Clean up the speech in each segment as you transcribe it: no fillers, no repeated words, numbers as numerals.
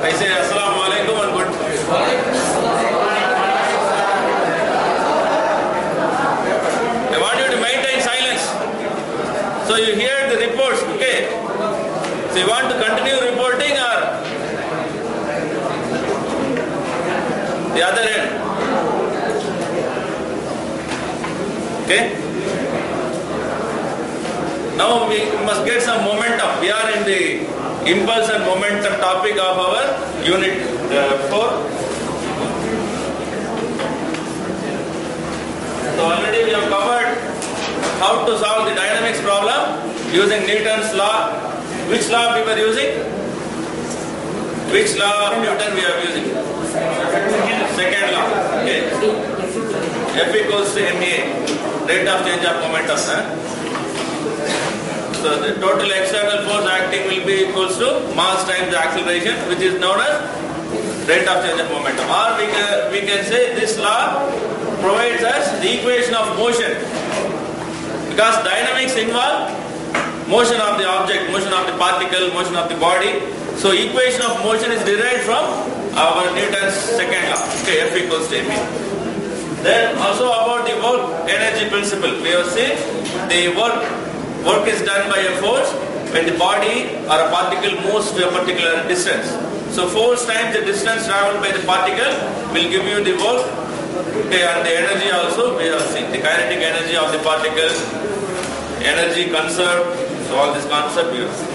I say Assalamu alaikum and good. I want you to maintain silence. So you hear the reports, okay? So you want to continue reporting or the other end? Okay? Now we must get some momentum. We are in the impulse and momentum topic of our unit 4. So already we have covered how to solve the dynamics problem using Newton's law. Which law we were using? Which law of Newton we are using? Second law. Okay. F equals to ma, rate of change of momentum. So the total external force acting will be equals to mass times the acceleration, which is known as rate of change of momentum. Or we can say this law provides us the equation of motion, because dynamics involve motion of the object, motion of the particle, motion of the body. So equation of motion is derived from our Newton's second law. Okay, F equals to ma. Then also about the work energy principle. We have seen the work is done by a force when the body or a particle moves to a particular distance. So force times the distance traveled by the particle will give you the work. Okay, and the energy also we have seen the kinetic energy of the particle, energy conserved. So all this concept we have seen.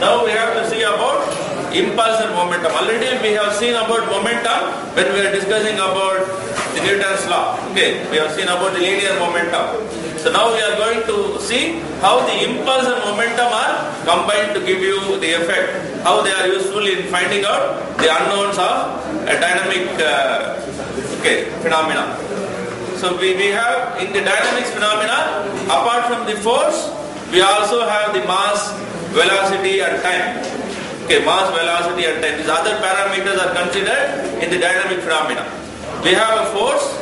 Now we have to see about impulse and momentum. Already we have seen about momentum when we are discussing about the Newton's law. Okay, we have seen about the linear momentum. So now we are going to see how the impulse and momentum are combined to give you the effect, how they are useful in finding out the unknowns of a dynamic phenomena. So we have in the dynamics phenomena, apart from the force, we also have the mass, velocity and time. Okay, mass, velocity and time. These other parameters are considered in the dynamic phenomena. We have a force.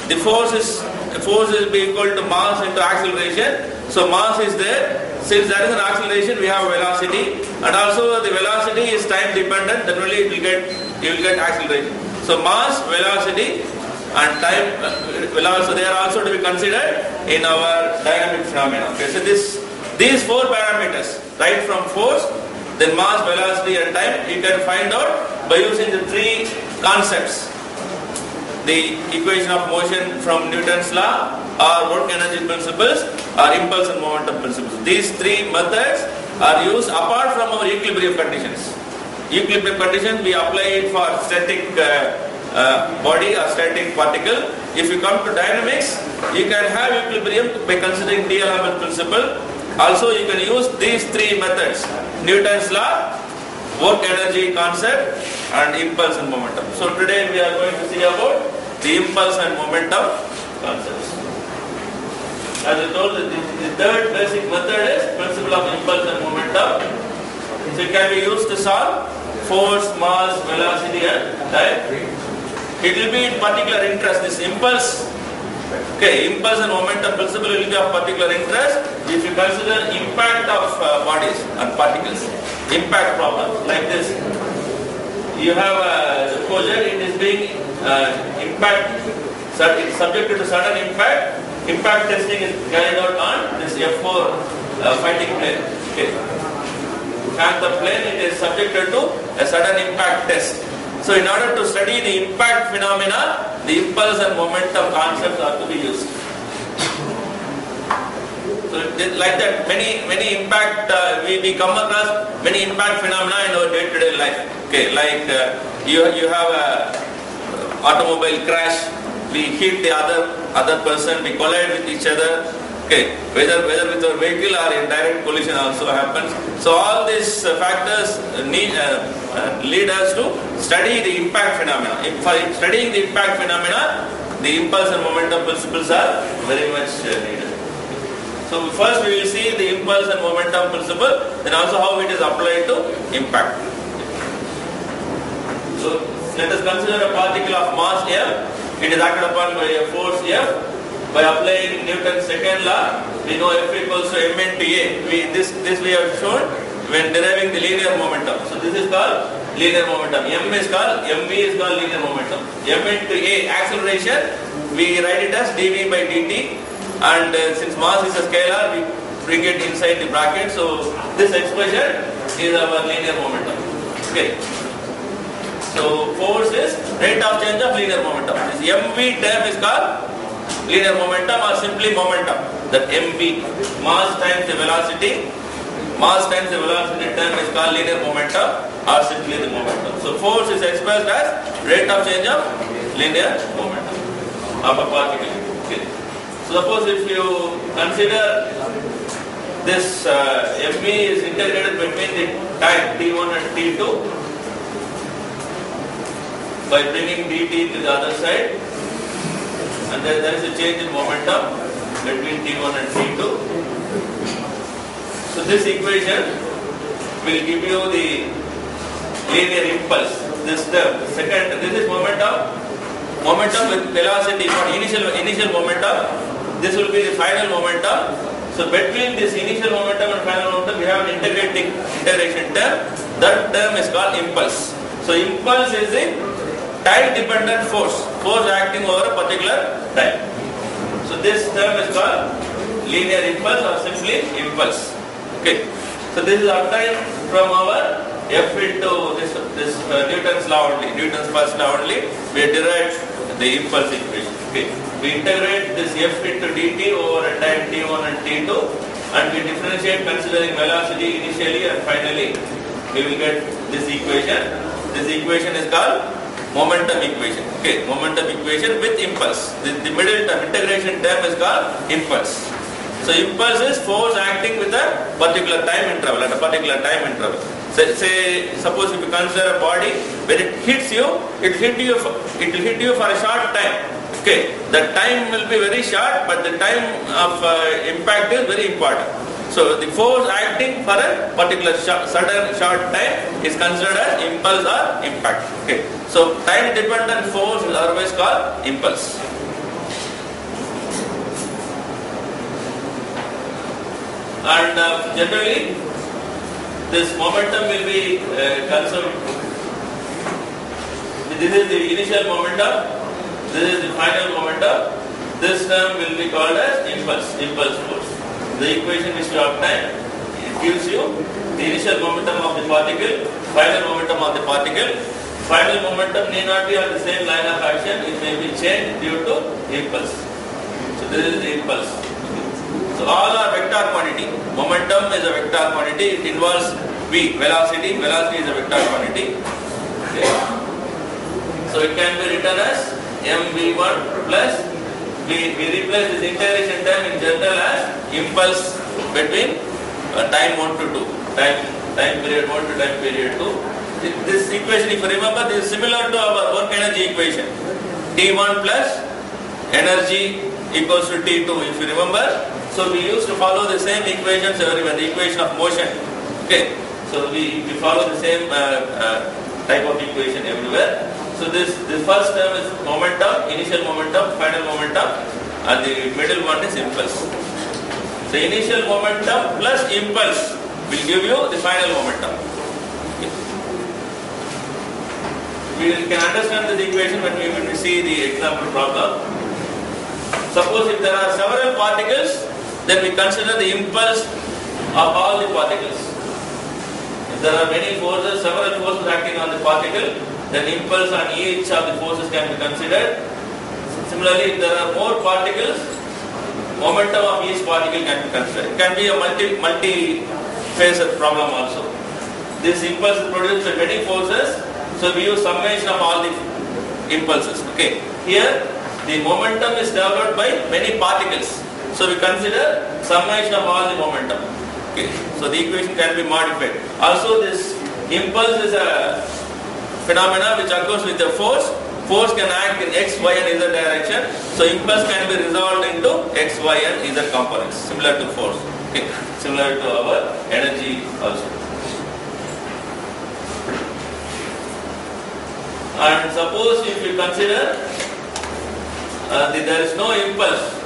The force will be equal to mass into acceleration. So mass is there. Since there is an acceleration, we have velocity, and also the velocity is time dependent. Then only you will get acceleration. So mass, velocity, and time velocity, they are also to be considered in our dynamic phenomena. Okay, so these 4 parameters, right from force, then mass, velocity, and time, you can find out by using the 3 concepts. The equation of motion from Newton's law, or work energy principles, or impulse and momentum principles. These 3 methods are used apart from our equilibrium conditions. Equilibrium conditions we apply it for static body or static particle. If you come to dynamics, you can have equilibrium by considering D'Alembert principle. Also you can use these 3 methods: Newton's law, work energy concept, and impulse and momentum. So today we are going to see about the impulse and momentum concepts. As I told you, the third basic method is principle of impulse and momentum. So it can be used to solve force, mass, velocity and time. It will be in particular interest, this impulse. Okay, impulse and momentum principle will be of particular interest if you consider impact of bodies and particles. Impact problems like this. You have a project, it is being it's subjected to sudden impact. Impact testing is carried out on this F4 fighting plane. Okay. And the plane, it is subjected to a sudden impact test. So in order to study the impact phenomena, the impulse and momentum concepts are to be used. So like that, many impact, we come across many impact phenomena in our day-to-day life. Okay, like you have a automobile crash, we hit the other person, we collide with each other. Okay, whether with our vehicle or in direct collision also happens. So all these factors lead us to study the impact phenomena. For studying the impact phenomena, the impulse and momentum principles are very much needed. So first we will see the impulse and momentum principle, then also how it is applied to impact. So let us consider a particle of mass M. It is acted upon by a force F. By applying Newton's second law, we know F equals to m into a. This we have shown when deriving the linear momentum. So this is called linear momentum. M is called, mv is called linear momentum. M into A, acceleration, we write it as dv by dt, and since mass is a scalar, we bring it inside the bracket. So this expression is our linear momentum. Okay. So force is rate of change of linear momentum. This mv term is called linear momentum or simply momentum. That mv, mass times the velocity. Mass times the velocity term is called linear momentum or simply the momentum. So force is expressed as rate of change of linear momentum of a particle. Okay. So suppose if you consider this mv is integrated between the time t1 and t2 by bringing dt to the other side, and then there is a change in momentum between t1 and t2. So this equation will give you the linear impulse. This term, second, this is momentum with velocity, not initial momentum. This will be the final momentum. So between this initial momentum and final momentum, we have an integration term. That term is called impulse. So impulse is the time-dependent force acting over a particular time. So this term is called linear impulse or simply impulse. Okay. So this is obtained from our F into this Newton's law only, Newton's first law only. We derived the impulse equation. Okay. We integrate this F into dt over a time t1 and t2, and we differentiate considering velocity initially and finally. We will get this equation. This equation is called momentum equation. Okay, momentum equation with impulse. The middle term, integration term is called impulse. So impulse is force acting with a particular time interval, at a particular time interval. Say suppose if you consider a body, when it hits you, it will hit you for a short time. Okay, the time will be very short, but the time of impact is very important. So the force acting for a particular sudden short time is considered as impulse or impact. Okay, so time dependent force is otherwise called impulse. And generally, this momentum will be conserved. This is the initial momentum. This is the final momentum. This term will be called as impulse force. The equation which we obtain, it gives you the initial momentum of the particle, final momentum of the particle. Final momentum need not be on the same line of action. It may be changed due to impulse. So this is the impulse. So all are vector quantity. Momentum is a vector quantity. It involves v, velocity. Velocity is a vector quantity. Okay. So it can be written as mv1 plus, we replace this integration term in general as impulse between time 1 to 2. Time period 1 to time period 2. This equation, if you remember, this is similar to our work energy equation. T1 plus energy equals to T2, if you remember. So we used to follow the same equations everywhere, the equation of motion. Okay, so we follow the same type of equation everywhere. So this first term is momentum, initial momentum, final momentum, and the middle one is impulse. So initial momentum plus impulse will give you the final momentum. Okay. We can understand this equation when we see the example problem. Suppose if there are several particles, then we consider the impulse of all the particles. If there are many forces, several forces acting on the particle, then impulse on each of the forces can be considered. Similarly, if there are more particles, momentum of each particle can be considered. It can be a multi-phase problem also. This impulse is produced by many forces, so we use summation of all the impulses. Okay. Here, the momentum is developed by many particles. So we consider summation of all the momentum. Okay. So the equation can be modified. Also, this impulse is a phenomena which occurs with the force. Force can act in x, y and z direction. So impulse can be resolved into x, y and z components, similar to force. Okay. Similar to our energy also. And suppose if you consider there is no impulse,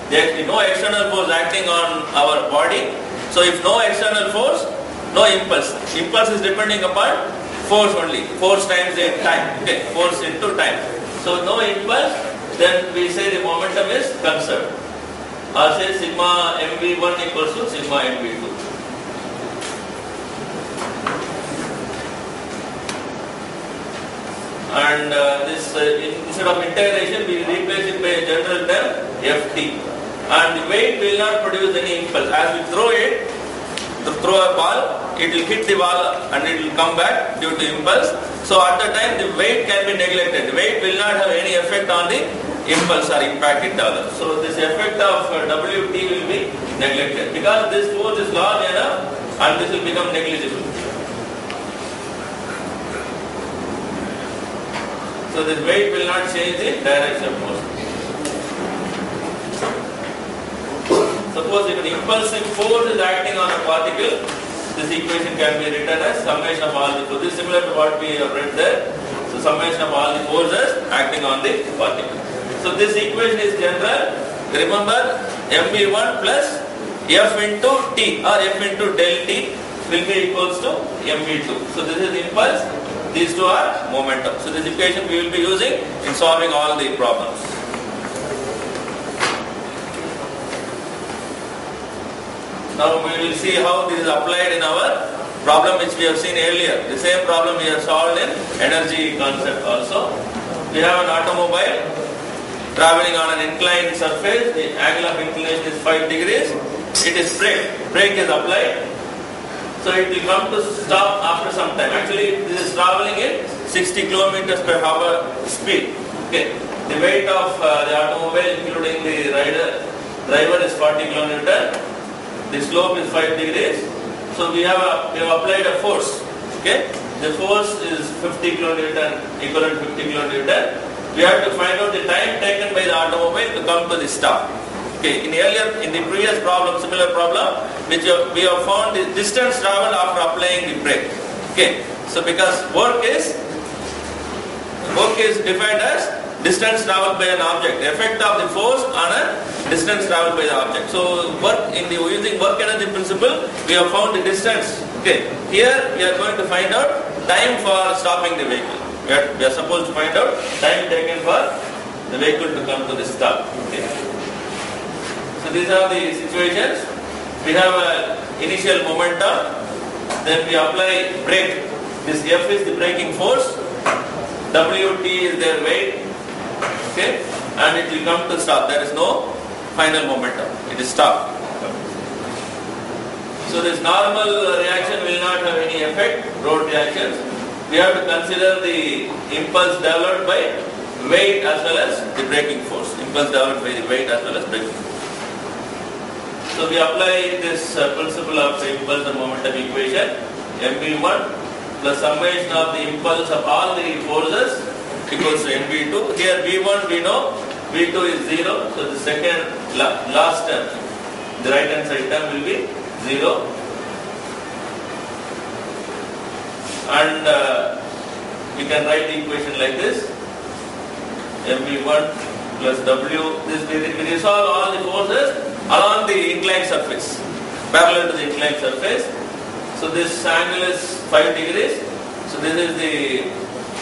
there is no external force acting on our body. So if no external force, no impulse. Impulse is depending upon force only. Force times the time. Okay, force into time. So no impulse, then we say the momentum is conserved. Or say sigma mv1 equals to sigma mv2. And this instead of integration, we will replace it by a general term ft. And the weight will not produce any impulse. As we throw it, to throw a ball, it will hit the ball and it will come back due to impulse. So at the time the weight can be neglected. The weight will not have any effect on the impulse or impact it develops. So this effect of Wt will be neglected because this force is large enough and this will become negligible. So this weight will not change the direction of motion. Suppose if an impulsive force is acting on a particle, this equation can be written as summation of all the forces. This is similar to what we have read there. So summation of all the forces acting on the particle. So this equation is general. Remember, mv1 plus f into t or f into del t will be equals to mv2. So this is impulse. These two are momentum. So this equation we will be using in solving all the problems. Now we will see how this is applied in our problem which we have seen earlier. The same problem we have solved in energy concept also. We have an automobile traveling on an inclined surface. The angle of inclination is 5 degrees. It is brake. Brake is applied. So it will come to stop after some time. Actually this is traveling in 60 kilometers per hour speed. Okay. The weight of the automobile including the driver is 40 kilometers. The slope is 5 degrees. So we have applied a force. Okay, the force is 50 kilonewton, equivalent 50 kilonewton. We have to find out the time taken by the automobile to come to the stop. Okay, in the previous problem, similar problem, which we have found the distance traveled after applying the brake. Okay, so because work is defined as distance traveled by an object, the effect of the force on a distance traveled by the object. So using work energy principle, we have found the distance. Okay, here we are going to find out time for stopping the vehicle. We are supposed to find out time taken for the vehicle to come to the stop. Okay. So these are the situations. We have an initial momentum, then we apply brake. This F is the braking force, Wt is their weight. Okay, and it will come to stop. There is no final momentum. It is stopped. So this normal reaction will not have any effect. Road reactions. We have to consider the impulse developed by weight as well as the braking force. Impulse developed by the weight as well as braking force. So we apply this principle of the impulse and momentum equation. mv1 plus summation of the impulse of all the forces equals to mv2. Here v1 we know, v2 is 0. So the second last term, the right hand side term will be 0. And we can write the equation like this. mv1 plus w. We resolve all the forces along the inclined surface, parallel to the inclined surface. So this angle is 5 degrees. So this is the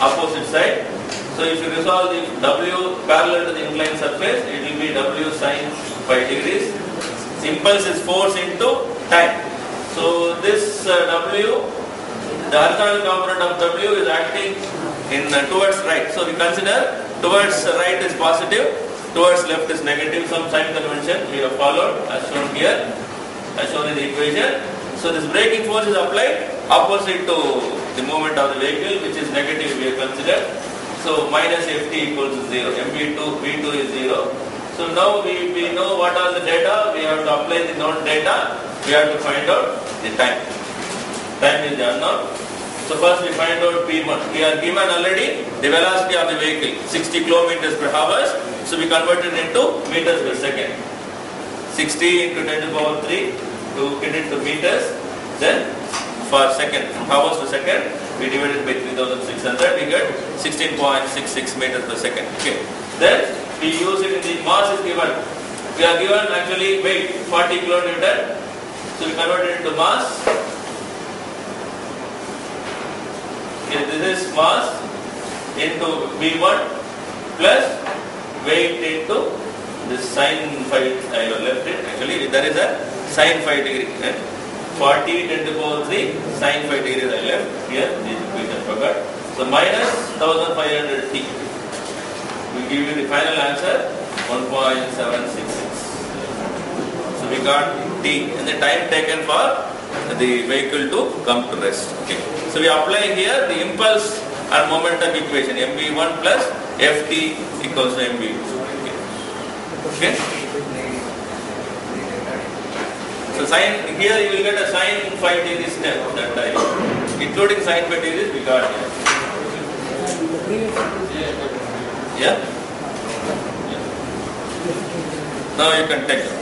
opposite side. So if you resolve the W parallel to the inclined surface, it will be W sine 5 degrees. Impulse is force into time. So this W, the horizontal component of W is acting in towards right. So we consider towards right is positive, towards left is negative. Some sign convention we have followed as shown here, as shown in the equation. So this braking force is applied opposite to the movement of the vehicle, which is negative we have considered. So minus Ft equals to 0. V2 is 0. So now we know what are the data. We have to apply the known data. We have to find out the time. Time is the unknown. So first we find out P1. We are given already the velocity of the vehicle, 60 kilometers per hour. So we convert it into meters per second. 60 into 10 to the power 3 to get it to meters. Then for second, from hours to second, we divide it by 3600, we get 16.66 meters per second. Okay. Then we use it in the mass is given. We are given actually weight 40 kilonewton. So we convert it into mass. Okay, this is mass into V1 plus weight into this sin phi. I have left it. Actually, there is a sin phi degree. 40 10 to the power 3 sin phi degrees I left here. This equation forgot. So minus 1500 T. We give you the final answer 1.766. So we got T and the time taken for the vehicle to come to rest. Okay. So we apply here the impulse and momentum equation mv1 plus ft equals to mv2. Okay. So sin here you will get a sin phi degree step that time, including sin phi degrees we got here. Yeah. Now you can take it.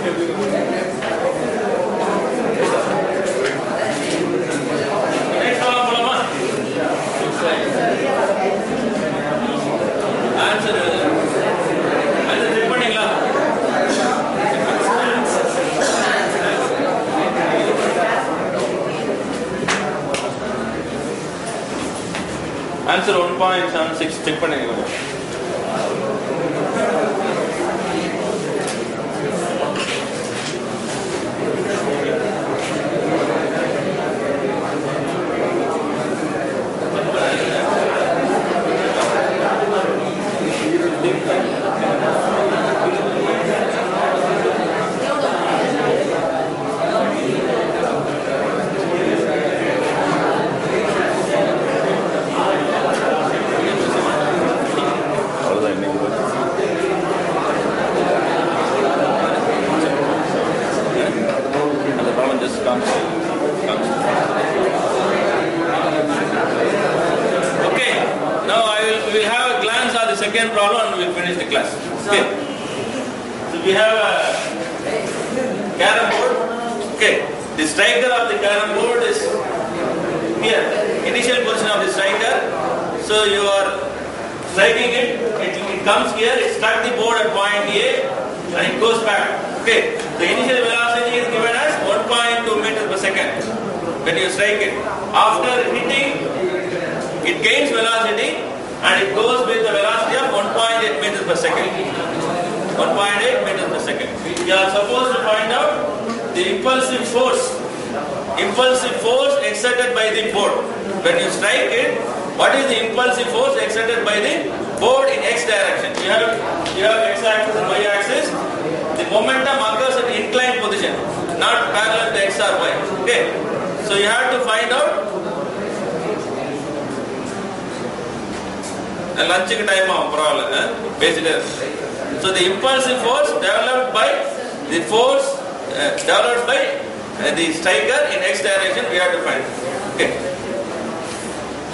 Next problem, Polama. Answer. Answer check பண்ணீங்களா? Answer 1.76 check பண்ணீங்களா? Second problem and we will finish the class. Okay. So we have a carom board. Okay. The striker of the carom board is here. Initial position of the striker. So you are striking it. It comes here. It strikes the board at point A and it goes back. Okay. The initial velocity is given as 1.2 meters per second when you strike it. After hitting, it gains velocity. And it goes with the velocity of 1.8 meters per second. 1.8 meters per second. You are supposed to find out the impulsive force. Impulsive force exerted by the board. When you strike it, what is the impulsive force exerted by the board in x direction? You have x axis and y axis. The momentum occurs at inclined position, not parallel to x or y. Okay. So you have to find out. Lunch time basically. So the impulsive force developed by the force developed by the striker in x direction we have to find. Okay.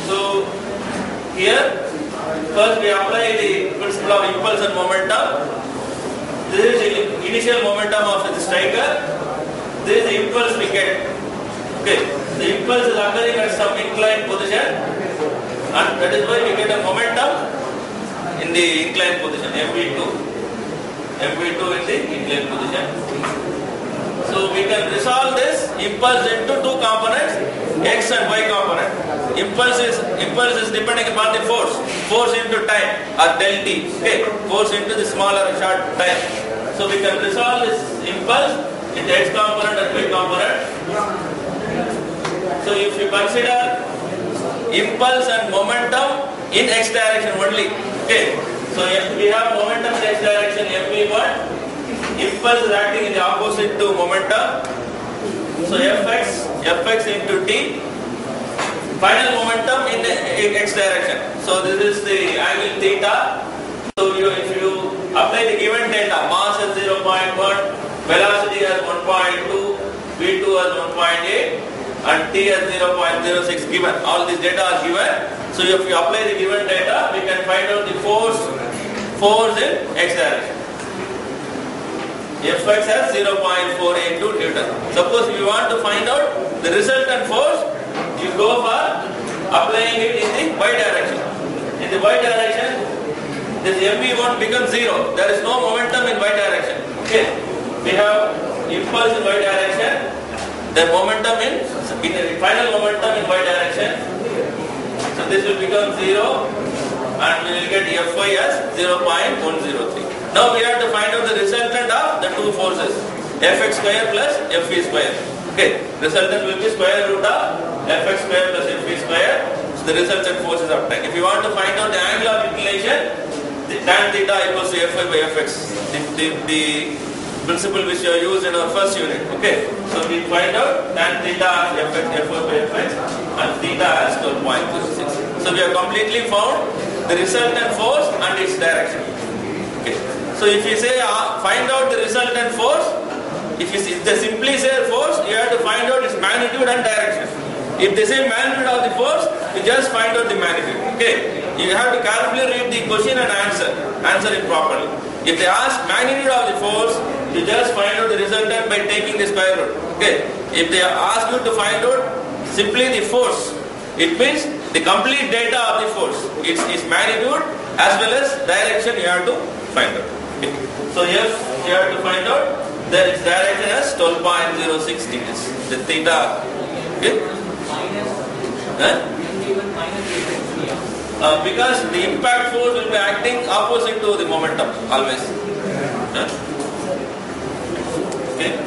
So here first we apply the principle of impulse and momentum. This is the initial momentum of the striker. This is the impulse we get. Okay. The impulse is occurring at some inclined position. And that is why we get a momentum in the inclined position, mv2 in the inclined position. So we can resolve this impulse into two components, x and y component. Impulse is depending upon the force into time or del t. Okay, force into the smaller short time. So we can resolve this impulse into x component and y component. So if you consider impulse and momentum in x direction only. Okay. So if we have momentum in x direction mv1, impulse is acting in the opposite to momentum. So fx into t, final momentum in x direction. So this is the angle theta. So if you apply the given data, mass as 0.1, velocity as 1.2, v2 as 1.8. and t as 0.06 given. All these data are given. So if you apply the given data, we can find out the force in x direction. Fx has 0.482 Newton. Suppose we want to find out the resultant force, you go for applying it in the y direction. In the y direction, this mv1 becomes 0. There is no momentum in y direction. Okay. We have impulse in y direction. The momentum in final momentum in y direction. So this will become 0 and we will get Fy as 0.103. Now we have to find out the resultant of the two forces, Fx square plus Fe square. Okay, resultant will be square root of Fx square plus Fe square. So the resultant force is obtained. If you want to find out the angle of inclination, the tan theta equals to Fy by Fx. The principle which you have used in our first unit. Okay, so we find out tan theta as Fy by Fx and theta as 12.06. So we have completely found the resultant force and its direction. Okay, so if you say find out the resultant force, if they simply say force, you have to find out its magnitude and direction. If they say magnitude of the force, you just find out the magnitude. Okay, you have to carefully read the question and answer it properly. If they ask magnitude of the force, you just find out the resultant by taking the square root. Okay. If they ask you to find out simply the force, it means the complete data of the force. Its magnitude as well as direction you have to find out. Okay. So here you have to find out that its direction as 12.06 degrees. The theta. Okay. Because the impact force will be acting opposite to the momentum always. Okay.